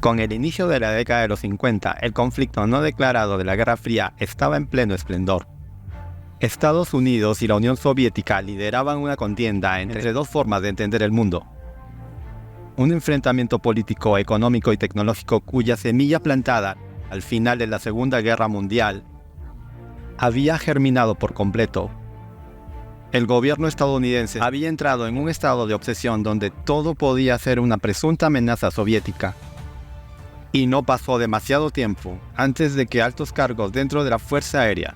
Con el inicio de la década de los 50, el conflicto no declarado de la Guerra Fría estaba en pleno esplendor. Estados Unidos y la Unión Soviética lideraban una contienda entre dos formas de entender el mundo. Un enfrentamiento político, económico y tecnológico cuya semilla plantada al final de la Segunda Guerra Mundial había germinado por completo. El gobierno estadounidense había entrado en un estado de obsesión donde todo podía ser una presunta amenaza soviética. Y no pasó demasiado tiempo antes de que altos cargos dentro de la Fuerza Aérea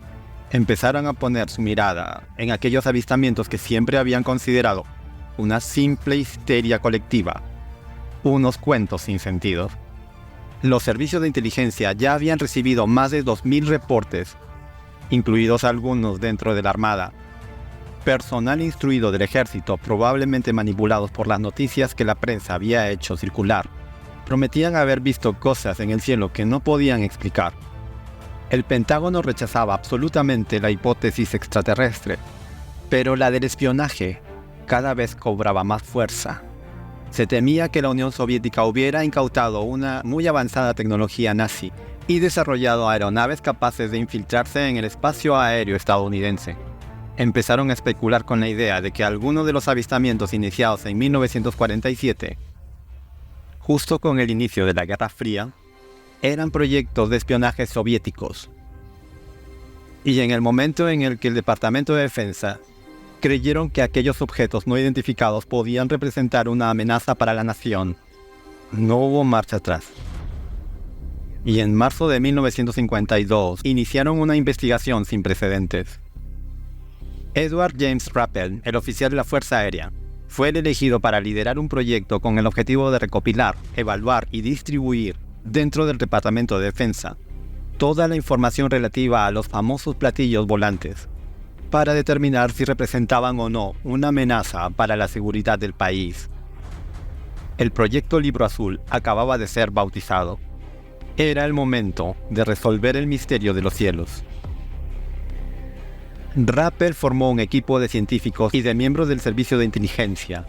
empezaran a poner su mirada en aquellos avistamientos que siempre habían considerado una simple histeria colectiva, unos cuentos sin sentido. Los servicios de inteligencia ya habían recibido más de 2000 reportes, incluidos algunos dentro de la Armada. Personal instruido del ejército, probablemente manipulados por las noticias que la prensa había hecho circular, prometían haber visto cosas en el cielo que no podían explicar. El Pentágono rechazaba absolutamente la hipótesis extraterrestre, pero la del espionaje cada vez cobraba más fuerza. Se temía que la Unión Soviética hubiera incautado una muy avanzada tecnología nazi y desarrollado aeronaves capaces de infiltrarse en el espacio aéreo estadounidense. Empezaron a especular con la idea de que algunos de los avistamientos iniciados en 1947, justo con el inicio de la Guerra Fría, eran proyectos de espionaje soviéticos. Y en el momento en el que el Departamento de Defensa creyeron que aquellos objetos no identificados podían representar una amenaza para la nación, no hubo marcha atrás. Y en marzo de 1952 iniciaron una investigación sin precedentes. Edward James Rappel, el oficial de la Fuerza Aérea, fue el elegido para liderar un proyecto con el objetivo de recopilar, evaluar y distribuir dentro del Departamento de Defensa toda la información relativa a los famosos platillos volantes, para determinar si representaban o no una amenaza para la seguridad del país. El proyecto Libro Azul acababa de ser bautizado. Era el momento de resolver el misterio de los cielos. Rappel formó un equipo de científicos y de miembros del servicio de inteligencia,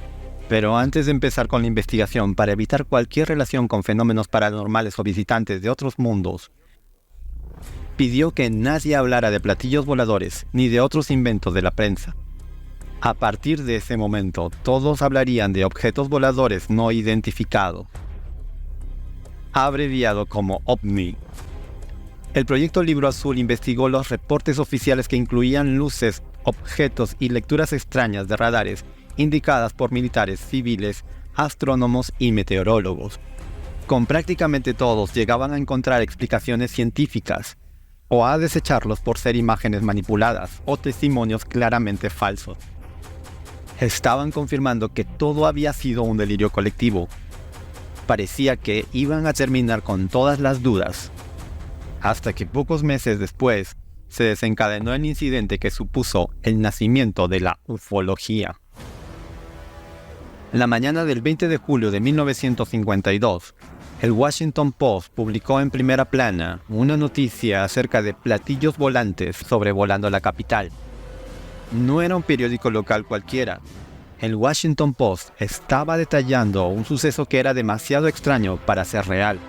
pero antes de empezar con la investigación para evitar cualquier relación con fenómenos paranormales o visitantes de otros mundos, pidió que nadie hablara de platillos voladores ni de otros inventos de la prensa. A partir de ese momento, todos hablarían de objetos voladores no identificados, abreviado como OVNI. El proyecto Libro Azul investigó los reportes oficiales que incluían luces, objetos y lecturas extrañas de radares indicadas por militares, civiles, astrónomos y meteorólogos. Con prácticamente todos llegaban a encontrar explicaciones científicas, o a desecharlos por ser imágenes manipuladas o testimonios claramente falsos. Estaban confirmando que todo había sido un delirio colectivo. Parecía que iban a terminar con todas las dudas, hasta que pocos meses después se desencadenó el incidente que supuso el nacimiento de la ufología. La mañana del 20 de julio de 1952, el Washington Post publicó en primera plana una noticia acerca de platillos volantes sobrevolando la capital. No era un periódico local cualquiera. El Washington Post estaba detallando un suceso que era demasiado extraño para ser real.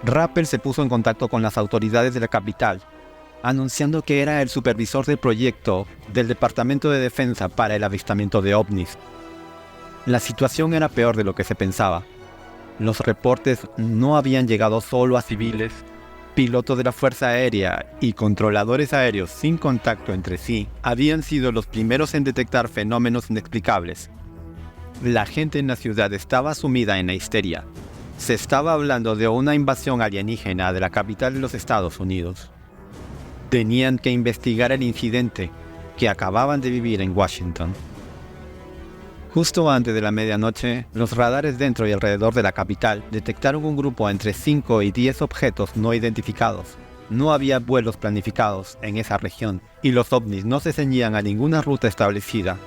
Rappel se puso en contacto con las autoridades de la capital, anunciando que era el supervisor del proyecto del Departamento de Defensa para el avistamiento de ovnis. La situación era peor de lo que se pensaba. Los reportes no habían llegado solo a civiles, pilotos de la Fuerza Aérea y controladores aéreos sin contacto entre sí habían sido los primeros en detectar fenómenos inexplicables. La gente en la ciudad estaba sumida en la histeria. Se estaba hablando de una invasión alienígena de la capital de los Estados Unidos. Tenían que investigar el incidente que acababan de vivir en Washington. Justo antes de la medianoche, los radares dentro y alrededor de la capital detectaron un grupo entre 5 y 10 objetos no identificados. No había vuelos planificados en esa región y los ovnis no se ceñían a ninguna ruta establecida.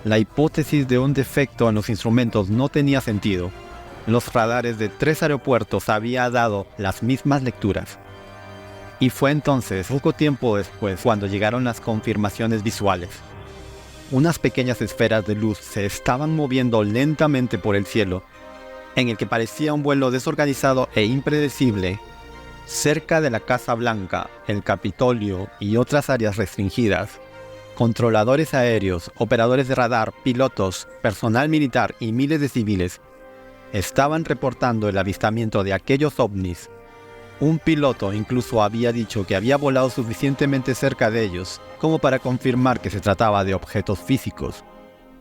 La hipótesis de un defecto en los instrumentos no tenía sentido. Los radares de 3 aeropuertos habían dado las mismas lecturas. Y fue entonces, poco tiempo después, cuando llegaron las confirmaciones visuales. Unas pequeñas esferas de luz se estaban moviendo lentamente por el cielo en el que parecía un vuelo desorganizado e impredecible, cerca de la Casa Blanca, el Capitolio y otras áreas restringidas. Controladores aéreos, operadores de radar, pilotos, personal militar y miles de civiles estaban reportando el avistamiento de aquellos ovnis. Un piloto incluso había dicho que había volado suficientemente cerca de ellos como para confirmar que se trataba de objetos físicos,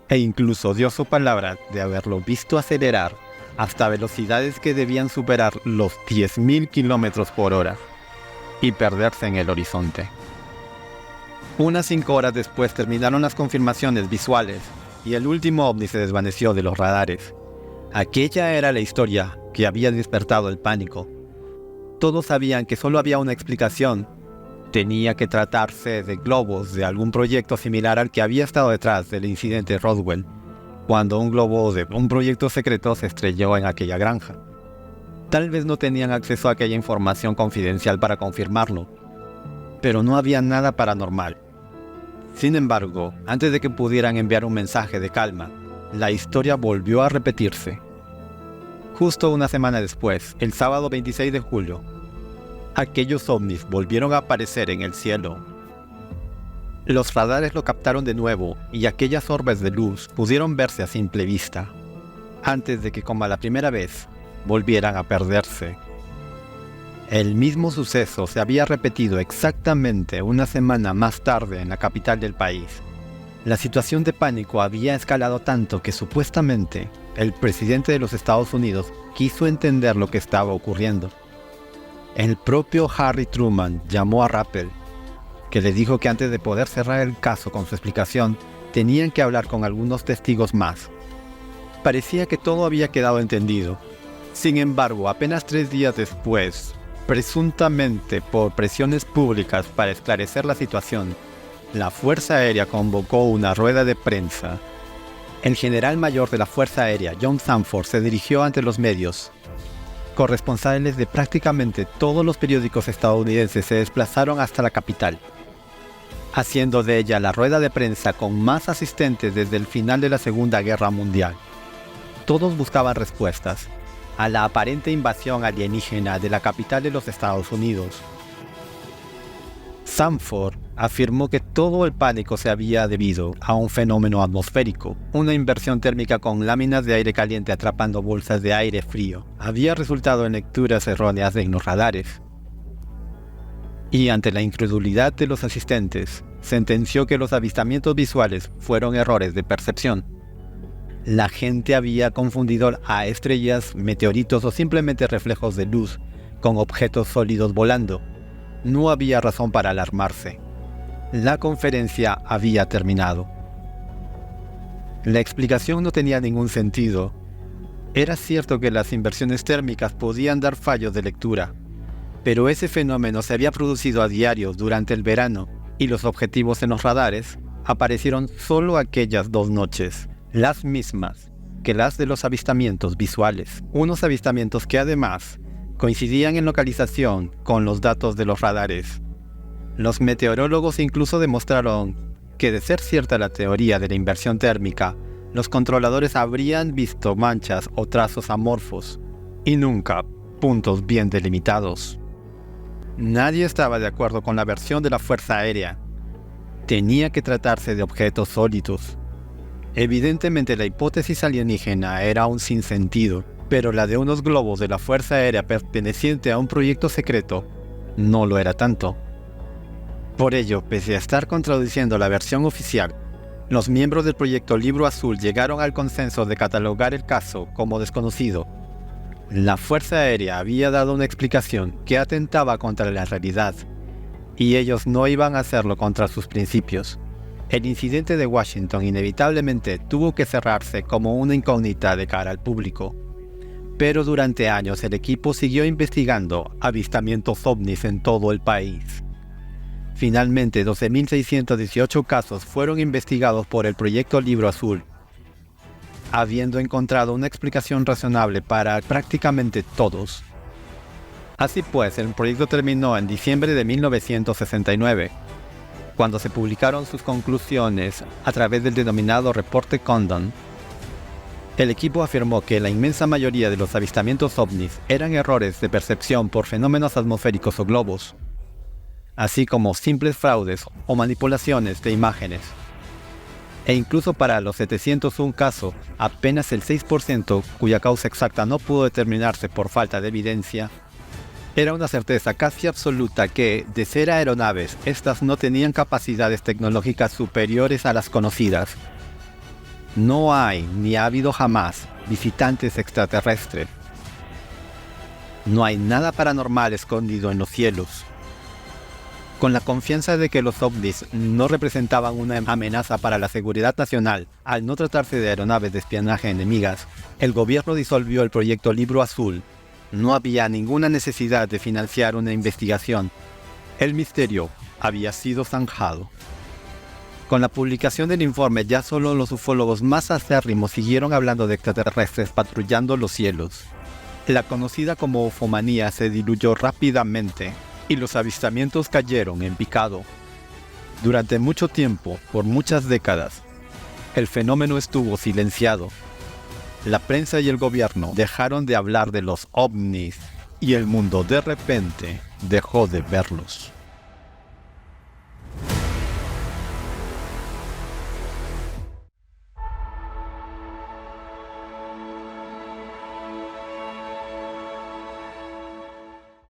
e incluso dio su palabra de haberlo visto acelerar hasta velocidades que debían superar los 10.000 kilómetros por hora y perderse en el horizonte. Unas 5 horas después terminaron las confirmaciones visuales y el último ovni se desvaneció de los radares. Aquella era la historia que había despertado el pánico. Todos sabían que solo había una explicación. Tenía que tratarse de globos de algún proyecto similar al que había estado detrás del incidente Roswell, cuando un globo de un proyecto secreto se estrelló en aquella granja. Tal vez no tenían acceso a aquella información confidencial para confirmarlo, pero no había nada paranormal. Sin embargo, antes de que pudieran enviar un mensaje de calma, la historia volvió a repetirse. Justo una semana después, el sábado 26 de julio, aquellos ovnis volvieron a aparecer en el cielo. Los radares lo captaron de nuevo y aquellas orbes de luz pudieron verse a simple vista, antes de que, como la primera vez, volvieran a perderse. El mismo suceso se había repetido exactamente una semana más tarde en la capital del país. La situación de pánico había escalado tanto que supuestamente el presidente de los Estados Unidos quiso entender lo que estaba ocurriendo. El propio Harry Truman llamó a Rappel, que le dijo que antes de poder cerrar el caso con su explicación, tenían que hablar con algunos testigos más. Parecía que todo había quedado entendido. Sin embargo, apenas 3 días después, presuntamente por presiones públicas para esclarecer la situación, la Fuerza Aérea convocó una rueda de prensa. El general mayor de la Fuerza Aérea, John Sanford, se dirigió ante los medios. Corresponsales de prácticamente todos los periódicos estadounidenses se desplazaron hasta la capital, haciendo de ella la rueda de prensa con más asistentes desde el final de la Segunda Guerra Mundial. Todos buscaban respuestas a la aparente invasión alienígena de la capital de los Estados Unidos. Sanford afirmó que todo el pánico se había debido a un fenómeno atmosférico. Una inversión térmica con láminas de aire caliente atrapando bolsas de aire frío había resultado en lecturas erróneas en los radares. Y ante la incredulidad de los asistentes, sentenció que los avistamientos visuales fueron errores de percepción. La gente había confundido a estrellas, meteoritos o simplemente reflejos de luz con objetos sólidos volando. No había razón para alarmarse. La conferencia había terminado. La explicación no tenía ningún sentido. Era cierto que las inversiones térmicas podían dar fallos de lectura, pero ese fenómeno se había producido a diario durante el verano y los objetivos en los radares aparecieron solo aquellas 2 noches, las mismas que las de los avistamientos visuales. Unos avistamientos que además coincidían en localización con los datos de los radares. Los meteorólogos incluso demostraron que, de ser cierta la teoría de la inversión térmica, los controladores habrían visto manchas o trazos amorfos, y nunca puntos bien delimitados. Nadie estaba de acuerdo con la versión de la Fuerza Aérea. Tenía que tratarse de objetos sólidos. Evidentemente la hipótesis alienígena era un sinsentido, pero la de unos globos de la Fuerza Aérea perteneciente a un proyecto secreto no lo era tanto. Por ello, pese a estar contradiciendo la versión oficial, los miembros del proyecto Libro Azul llegaron al consenso de catalogar el caso como desconocido. La Fuerza Aérea había dado una explicación que atentaba contra la realidad, y ellos no iban a hacerlo contra sus principios. El incidente de Washington inevitablemente tuvo que cerrarse como una incógnita de cara al público. Pero durante años el equipo siguió investigando avistamientos ovnis en todo el país. Finalmente, 12.618 casos fueron investigados por el Proyecto Libro Azul, habiendo encontrado una explicación razonable para prácticamente todos. Así pues, el proyecto terminó en diciembre de 1969, cuando se publicaron sus conclusiones a través del denominado Reporte Condon. El equipo afirmó que la inmensa mayoría de los avistamientos ovnis eran errores de percepción por fenómenos atmosféricos o globos, así como simples fraudes o manipulaciones de imágenes. E incluso para los 701 casos, apenas el 6%, cuya causa exacta no pudo determinarse por falta de evidencia, era una certeza casi absoluta que, de ser aeronaves, estas no tenían capacidades tecnológicas superiores a las conocidas. No hay, ni ha habido jamás, visitantes extraterrestres. No hay nada paranormal escondido en los cielos. Con la confianza de que los ovnis no representaban una amenaza para la seguridad nacional, al no tratarse de aeronaves de espionaje enemigas, el gobierno disolvió el proyecto Libro Azul. No había ninguna necesidad de financiar una investigación. El misterio había sido zanjado. Con la publicación del informe, ya solo los ufólogos más acérrimos siguieron hablando de extraterrestres patrullando los cielos. La conocida como ufomanía se diluyó rápidamente y los avistamientos cayeron en picado. Durante mucho tiempo, por muchas décadas, el fenómeno estuvo silenciado. La prensa y el gobierno dejaron de hablar de los ovnis y el mundo de repente dejó de verlos.